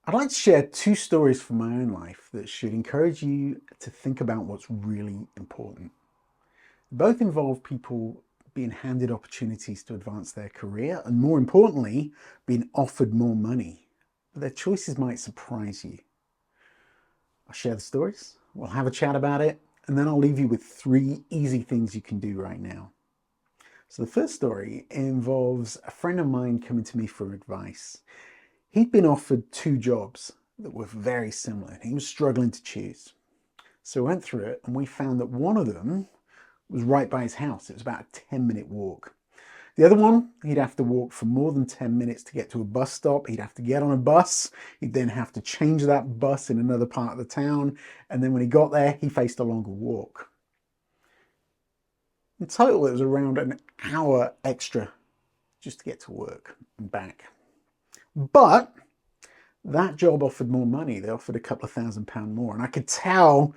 I'd like to share two stories from my own life that should encourage you to think about what's really important. Both involve people being handed opportunities to advance their career and, more importantly, being offered more money. But their choices might surprise you. I'll share the stories, we'll have a chat about it, and then I'll leave you with three easy things you can do right now. So the first story involves a friend of mine coming to me for advice. He'd been offered two jobs that were very similar and he was struggling to choose. So we went through it and we found that one of them was right by his house. It was about a 10-minute walk. The other one, he'd have to walk for more than 10 minutes to get to a bus stop. He'd have to get on a bus. He'd then have to change that bus in another part of the town. And then when he got there, he faced a longer walk. In total, it was around an hour extra just to get to work and back. But that job offered more money. They offered a couple of £1,000 more. And I could tell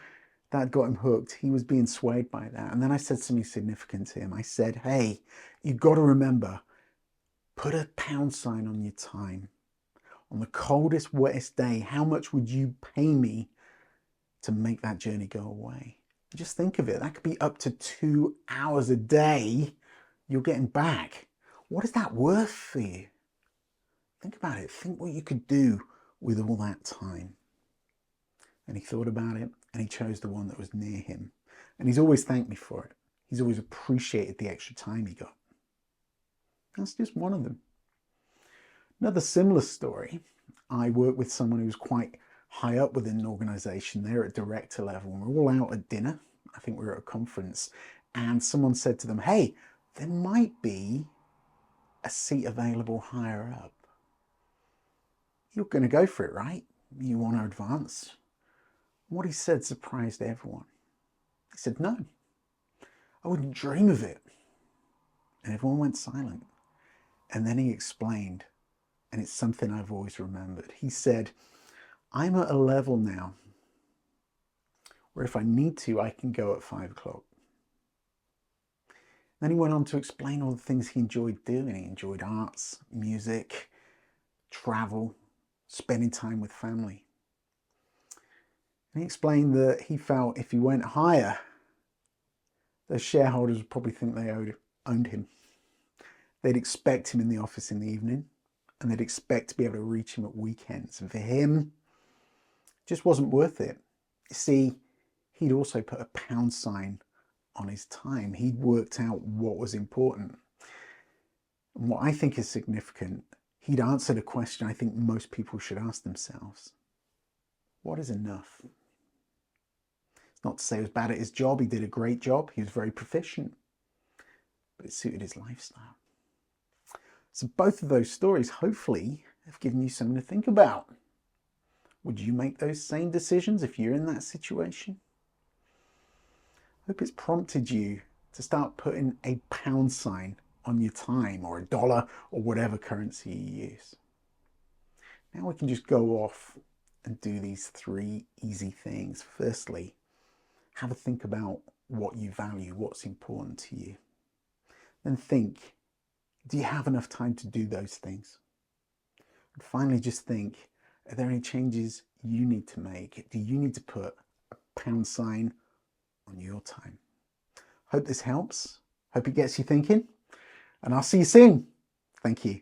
that got him hooked. He was being swayed by that. And then I said something significant to him. I said, hey, you've got to remember, put a pound sign on your time. On the coldest, wettest day, how much would you pay me to make that journey go away? Just think of it. That could be up to 2 hours a day you're getting back. What is that worth for you? Think about it. Think what you could do with all that time. And he thought about it and he chose the one that was near him. And he's always thanked me for it. He's always appreciated the extra time he got. That's just one of them. Another similar story, I worked with someone who was quite high up within an organization. They're at director level and we're all out at dinner. I think we were at a conference and someone said to them, hey, there might be a seat available higher up. You're going to go for it, right? You want to advance? What he said surprised everyone. He said, no, I wouldn't dream of it. And everyone went silent. And then he explained, and it's something I've always remembered. He said, I'm at a level now where if I need to, I can go at 5 o'clock. Then he went on to explain all the things he enjoyed doing. He enjoyed arts, music, travel, spending time with family. And he explained that he felt if he went higher, the shareholders would probably think they owned him. They'd expect him in the office in the evening and they'd expect to be able to reach him at weekends. And for him, it just wasn't worth it. You see, he'd also put a pound sign on his time. He'd worked out what was important. And what I think is significant, he'd answered a question I think most people should ask themselves. What is enough? It's not to say he was bad at his job. He did a great job. He was very proficient, but it suited his lifestyle. So both of those stories hopefully have given you something to think about. Would you make those same decisions if you're in that situation? I hope it's prompted you to start putting a pound sign on your time or a dollar or whatever currency you use. Now we can just go off and do these three easy things. Firstly, have a think about what you value, what's important to you. Then think, do you have enough time to do those things? And finally, just think, are there any changes you need to make? Do you need to put a pound sign on your time? Hope this helps. Hope it gets you thinking. And I'll see you soon. Thank you.